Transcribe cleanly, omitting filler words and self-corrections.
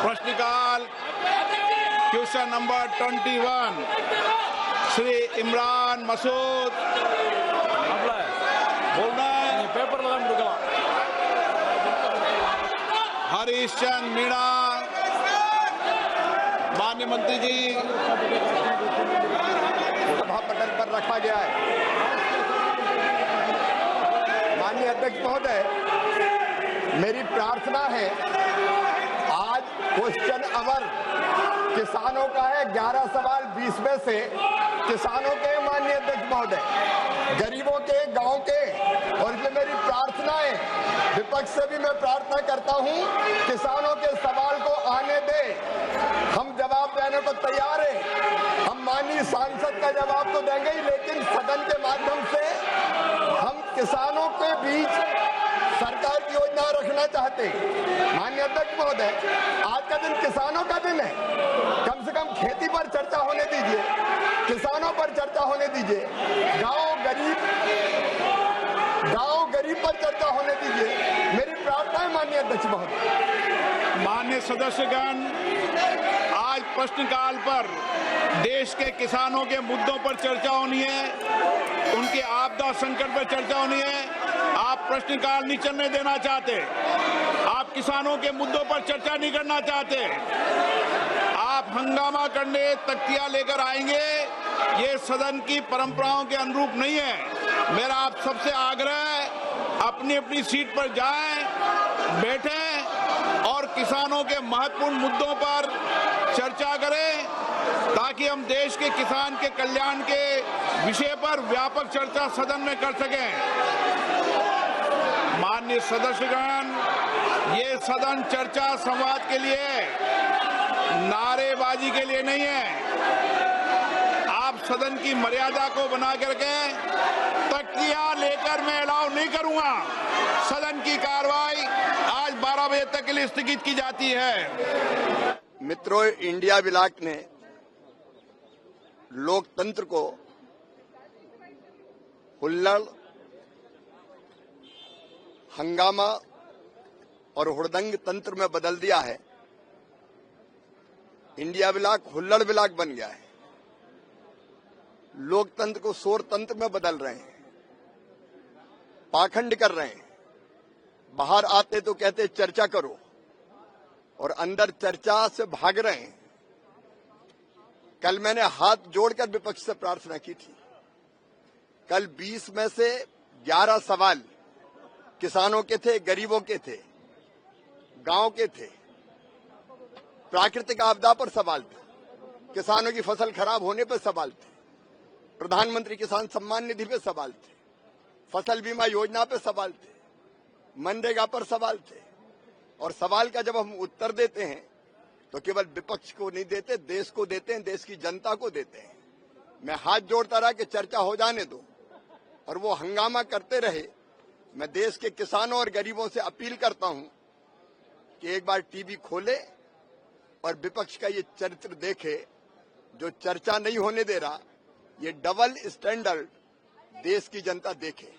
प्रश्नकाल question number 21 Shri Imran Masood बोलना है पेपर हरीश चंद मीणा माननीय मंत्री जी सभा पटल पर रखा गया है। माननीय अध्यक्ष महोदय, मेरी प्रार्थना है, आज क्वेश्चन आवर किसानों का है। 11 सवाल 20 में से किसानों के, माननीय अध्यक्ष महोदय, गरीबों के, गांव के, और इसलिए मेरी प्रार्थना है, विपक्ष से भी मैं प्रार्थना करता हूं, किसानों के सवाल को आने दे। हम जवाब देने को तैयार हैं। हम माननीय सांसद का जवाब तो देंगे ही, लेकिन सदन के माध्यम से हम किसानों के बीच सरकार की योजना रखना चाहते हैं। माननीय अध्यक्ष महोदय, आज का दिन किसानों का दिन है। कम से कम खेती पर चर्चा होने दीजिए, किसानों पर चर्चा होने दीजिए, गांव गरीब पर चर्चा होने दीजिए। मेरी प्रार्थना है माननीय अध्यक्ष महोदय। माननीय सदस्यगण, आज प्रश्नकाल पर देश के किसानों के मुद्दों पर चर्चा होनी है, उनके आपदा संकट पर चर्चा होनी है। आप प्रश्नकाल नहीं चलने देना चाहते, आप किसानों के मुद्दों पर चर्चा नहीं करना चाहते, आप हंगामा करने तख्तियां लेकर आएंगे। ये सदन की परंपराओं के अनुरूप नहीं है। मेरा आप सबसे आग्रह है, अपनी अपनी सीट पर जाएं, बैठें और किसानों के महत्वपूर्ण मुद्दों पर चर्चा करें, ताकि हम देश के किसान के कल्याण के विषय पर व्यापक चर्चा सदन में कर सकें। माननीय सदस्यगण, ये सदन चर्चा संवाद के लिए, नारेबाजी के लिए नहीं है। आप सदन की मर्यादा को बना करके तख्तियां लेकर मैं अलाउ नहीं करूंगा। सदन की कार्रवाई आज 12 बजे तक के लिए स्थगित की जाती है। मित्रों, इंडिया ब्लॉक ने लोकतंत्र को हुल्लड़, हंगामा और हुड़दंग तंत्र में बदल दिया है। इंडिया ब्लॉक हुल्लड़ ब्लॉक बन गया है। लोकतंत्र को शोर तंत्र में बदल रहे हैं, पाखंड कर रहे हैं। बाहर आते तो कहते चर्चा करो, और अंदर चर्चा से भाग रहे हैं। कल मैंने हाथ जोड़कर विपक्ष से प्रार्थना की थी। कल 20 में से 11 सवाल किसानों के थे, गरीबों के थे, गांव के थे, प्राकृतिक आपदा पर सवाल थे, किसानों की फसल खराब होने पर सवाल थे, प्रधानमंत्री किसान सम्मान निधि पे सवाल थे, फसल बीमा योजना पे सवाल थे, मनरेगा पर सवाल थे। और सवाल का जब हम उत्तर देते हैं तो केवल विपक्ष को नहीं देते, देश को देते हैं, देश की जनता को देते हैं। मैं हाथ जोड़ता रहा कि चर्चा हो जाने दो, और वो हंगामा करते रहे। मैं देश के किसानों और गरीबों से अपील करता हूं कि एक बार टीवी खोले और विपक्ष का ये चरित्र देखे, जो चर्चा नहीं होने दे रहा। ये डबल स्टैंडर्ड देश की जनता देखे।